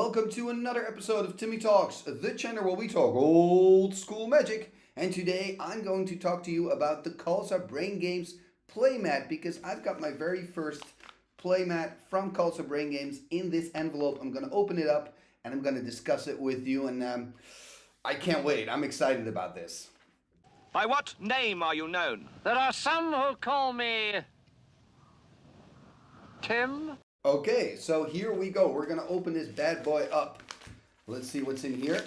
Welcome to another episode of Timmy Talks, the channel where we talk old school magic. And today I'm going to talk to you about the Khalsa Brain Games Playmat because I've got my very first playmat from Khalsa Brain Games in this envelope. I'm going to open it up and I'm going to discuss it with you, and I can't wait. I'm excited about this. By what name are you known? There are some who call me Tim. Okay, so here we go. We're going to open this bad boy up. Let's see what's in here.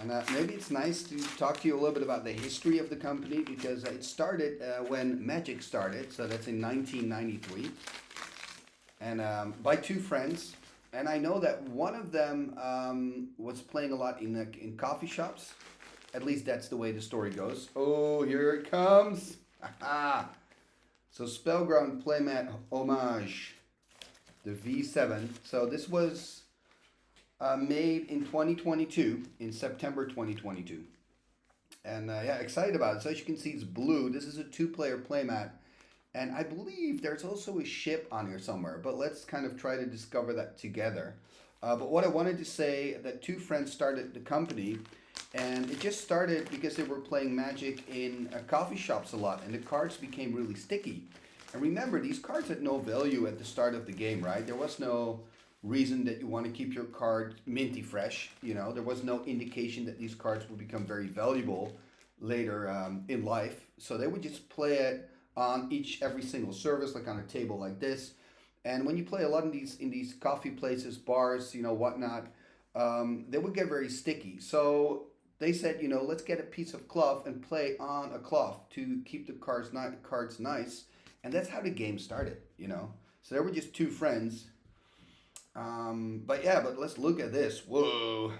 And maybe it's nice to talk to you a little bit about the history of the company because it started when Magic started. So that's in 1993. And by two friends. And I know that one of them was playing a lot in coffee shops. At least that's the way the story goes. Oh, here it comes. So SpellGround Playmat Homage, the V7. So this was made in 2022, in September 2022. And yeah, excited about it. So as you can see, it's blue. This is a two-player playmat. And I believe there's also a ship on here somewhere. But let's kind of try to discover that together. But what I wanted to say, that two friends started the company. And it just started because they were playing Magic in coffee shops a lot, and the cards became really sticky. And remember, these cards had no value at the start of the game, right? There was no reason that you want to keep your card minty fresh. You know, there was no indication that these cards would become very valuable later in life. So they would just play it on every single service, like on a table like this. And when you play a lot in these coffee places, bars, you know, whatnot, they would get very sticky. So they said, you know, let's get a piece of cloth and play on a cloth to keep the cards nice. And that's how the game started, you know. So they were just two friends. But let's look at this. Whoa.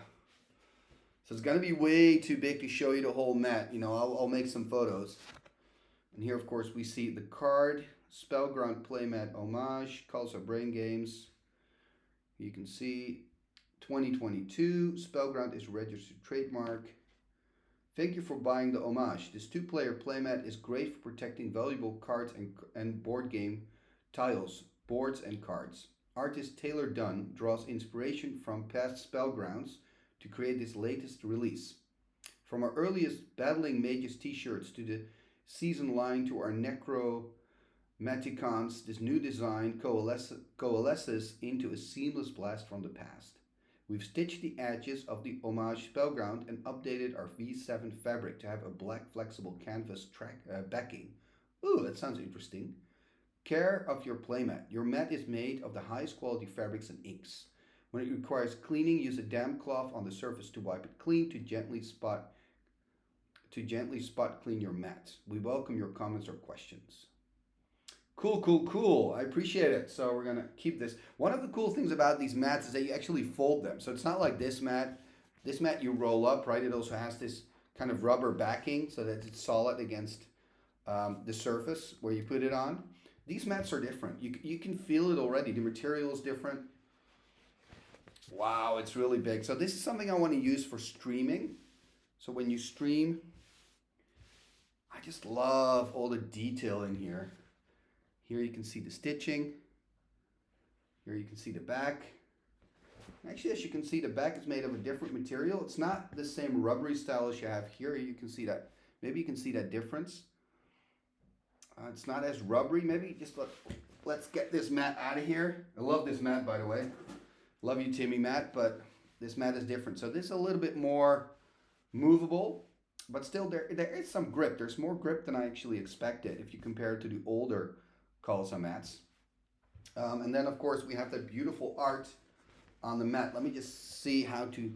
So it's going to be way too big to show you the whole mat. You know, I'll make some photos. And here, of course, we see the card, SpellGround Playmat Homage, Khalsa Brain Games. You can see 2022, SpellGround is registered trademark. Thank you for buying the Homage. This two-player playmat is great for protecting valuable cards and board game tiles, boards and cards. Artist Taylor Dunn draws inspiration from past SpellGrounds to create this latest release. From our earliest Battling Mages t-shirts to the season line to our Necromaticons, this new design coalesces into a seamless blast from the past. We've stitched the edges of the Homage SpellGround and updated our V7 fabric to have a black flexible canvas backing. Ooh, that sounds interesting. Care of your playmat. Your mat is made of the highest quality fabrics and inks. When it requires cleaning, use a damp cloth on the surface to wipe it clean to gently spot clean your mat. We welcome your comments or questions. Cool. I appreciate it. So we're going to keep this. One of the cool things about these mats is that you actually fold them. So it's not like this mat. This mat you roll up, right? It also has this kind of rubber backing so that it's solid against the surface where you put it on. These mats are different. You can feel it already. The material is different. Wow, it's really big. So this is something I want to use for streaming. So when you stream, I just love all the detail in here. Here you can see the stitching. Here you can see the back. Actually, as you can see, the back is made of a different material. It's not the same rubbery style as you have here. You can see that. Maybe you can see that difference. It's not as rubbery. Maybe just let's get this mat out of here. I love this mat, by the way. Love you, Timmy mat, but this mat is different. So this is a little bit more movable, but still there is some grip. There's more grip than I actually expected if you compare it to the older Khalsa mats. And then, of course, we have that beautiful art on the mat. Let me just see how to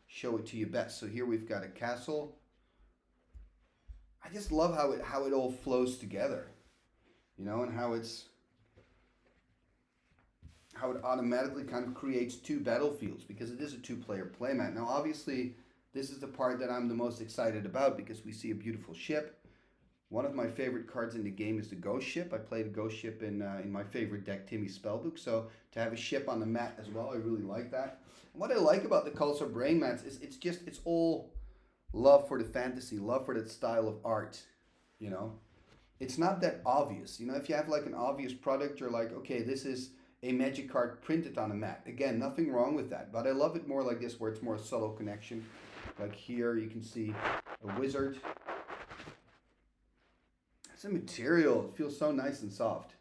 show it to you best. So here we've got a castle. I just love how it all flows together, you know, and how it automatically kind of creates two battlefields because it is a two-player playmat. Now, obviously, this is the part that I'm the most excited about because we see a beautiful ship. One of my favorite cards in the game is the Ghost Ship. I played a Ghost Ship in my favorite deck, Timmy's Spellbook. So to have a ship on the mat as well, I really like that. And what I like about the Khalsa Brain mats is it's all love for the fantasy, love for that style of art, you know. It's not that obvious. You know, if you have like an obvious product, you're like, okay, this is a magic card printed on a mat. Again, nothing wrong with that, but I love it more like this where it's more a subtle connection. Like here you can see a wizard. It's a material, it feels so nice and soft.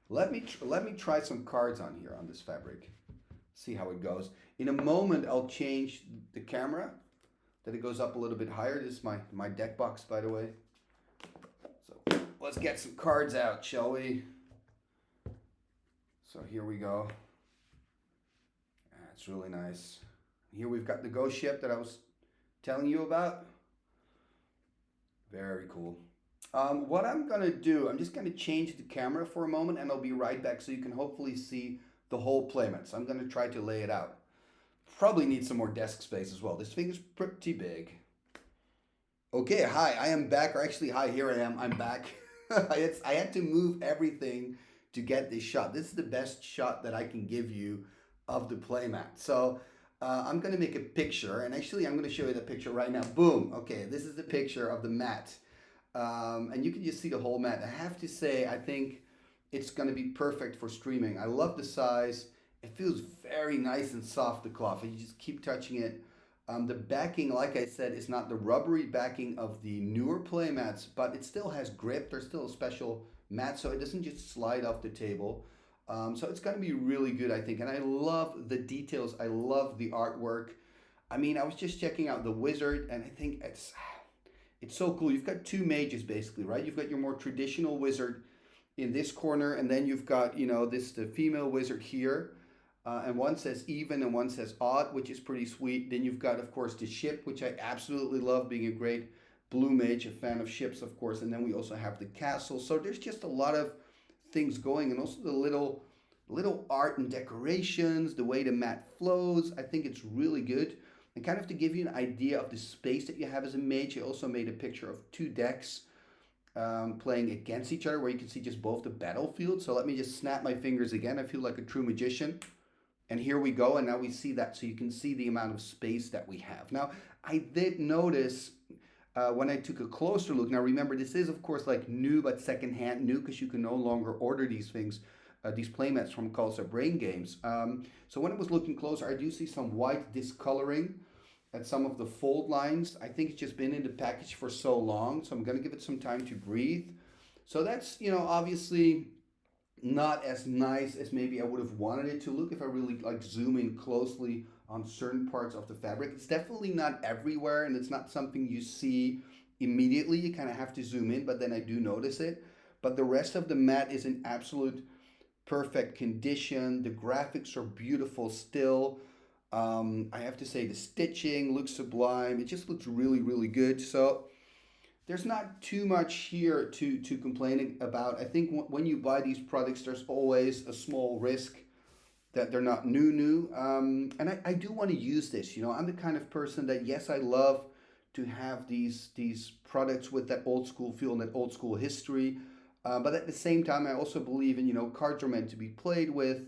Let me try some cards on here on this fabric. See how it goes. In a moment I'll change the camera, that it goes up a little bit higher. This is my deck box, by the way. So let's get some cards out, shall we? So here we go. That's really nice. Here we've got the ghost ship that I was telling you about. Very cool. What I'm gonna do, I'm just gonna change the camera for a moment and I'll be right back so you can hopefully see the whole Playmat. So I'm gonna try to lay it out. Probably need some more desk space as well. This thing is pretty big. Okay, hi, I am back, or actually, hi, here I am, I'm back. I had to move everything to get this shot. This is the best shot that I can give you of the Playmat. So I'm gonna make a picture, and actually I'm gonna show you the picture right now. Boom, okay, this is the picture of the mat. And you can just see the whole mat. I have to say, I think it's gonna be perfect for streaming. I love the size. It feels very nice and soft, the cloth, and you just keep touching it. The backing, like I said, is not the rubbery backing of the newer Playmats, but it still has grip. There's still a special mat, so it doesn't just slide off the table. So it's going to be really good, I think. And I love the details. I love the artwork. I mean, I was just checking out the wizard, and I think it's so cool. You've got two mages, basically, right? You've got your more traditional wizard in this corner, and then you've got, you know, the female wizard here. And one says even and one says odd, which is pretty sweet. Then you've got, of course, the ship, which I absolutely love, being a great blue mage, a fan of ships, of course. And then we also have the castle. So there's just a lot of things going, and also the little art and decorations, the way the mat flows. I think it's really good. And kind of to give you an idea of the space that you have as a mage, I also made a picture of two decks playing against each other, where you can see just both the battlefield. So let me just snap my fingers again. I feel like a true magician. And here we go, and now we see that, so you can see the amount of space that we have. Now, I did notice when I took a closer look, now remember, this is, of course, like new, but secondhand new, because you can no longer order these things, these Playmats from Khalsa Brain Games. So when I was looking closer, I do see some white discoloring at some of the fold lines. I think it's just been in the package for so long, so I'm going to give it some time to breathe. So that's, you know, obviously not as nice as maybe I would have wanted it to look if I really like zoom in closely on certain parts of the fabric. It's definitely not everywhere, and it's not something you see immediately. You kind of have to zoom in, but then I do notice it. But the rest of the mat is in absolute perfect condition. The graphics are beautiful still. I have to say the stitching looks sublime. It just looks really, really good. So there's not too much here to complain about. I think when you buy these products, there's always a small risk that they're not new. And I do want to use this. You know, I'm the kind of person that, yes, I love to have these products with that old school feel and that old school history. But at the same time, I also believe in, you know, cards are meant to be played with.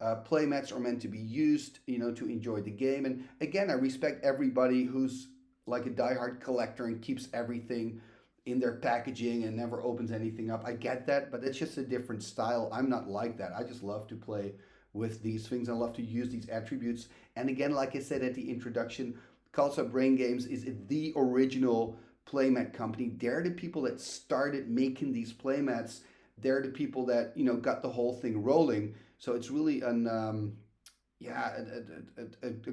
Playmats are meant to be used, you know, to enjoy the game. And again, I respect everybody who's like a diehard collector and keeps everything in their packaging and never opens anything up. I get that, but it's just a different style. I'm not like that. I just love to play with these things. I love to use these attributes. And again, like I said at the introduction, Khalsa Brain Games is the original playmat company. They're the people that started making these playmats. They're the people that, you know, got the whole thing rolling. So it's really a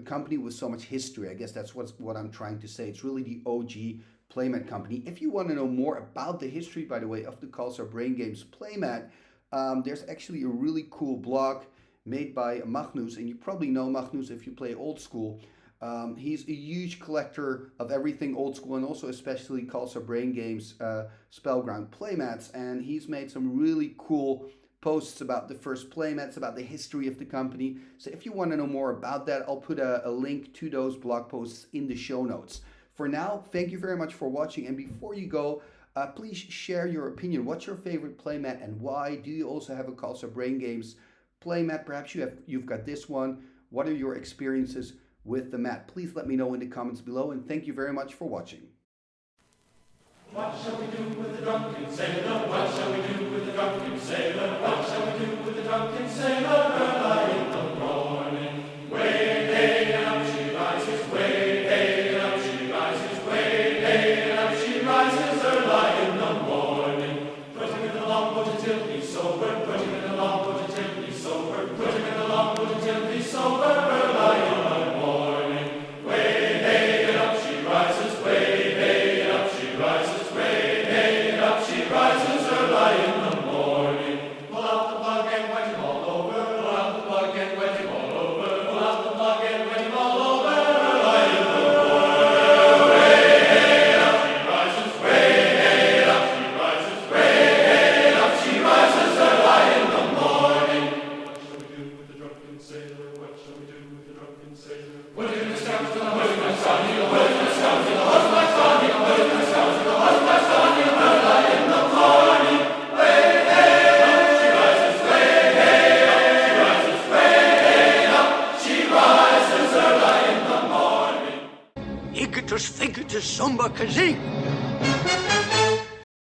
company with so much history. I guess that's what I'm trying to say. It's really the OG playmat company. If you want to know more about the history, by the way, of the Khalsa Brain Games playmat, there's actually a really cool blog made by Magnus, and you probably know Magnus if you play old school. He's a huge collector of everything old school, and also especially Khalsa Brain Games SpellGround playmats, and he's made some really cool posts about the first playmats, about the history of the company. So if you want to know more about that, I'll put a link to those blog posts in the show notes. For now, thank you very much for watching, and before you go, please share your opinion. What's your favorite playmat and why? Do you also have a Khalsa Brain Games playmat? Perhaps you've got this one. What are your experiences with the mat? Please let me know in the comments below, and thank you very much for watching. What shall we do with the drunken sailor? What shall we do with the drunken sailor? What shall we do with the drunken sailor early in the morning. Way hey and up she rises, way hey and up she rises, way hey and up she rises early in the morning. Put him in the longboat until he's sober, put him in the longboat until he's sober, put him in the longboat until he's sober early in the morning. Way hey and up she rises, way hey and up she rises, way hey and up she rises early in the morning. Pull out the plug and wet him all over, pull out the plug and wet him all over, pull out the plug and wet him all over early in the morning. Way hey and up she rises, way hey and up she rises, way hey and up she rises early in the morning. What shall we do with the drunken sailor? What shall we do with the drunken sailor? Put him in the scows to the husband's son, he'll put him in the scows to the husband's son, he'll put him in the scows to the husband's son, he'll early in the morning. Way hey up she rises, way hey up she rises, way hey up she rises early in the morning. Igitus figitus somba kazing.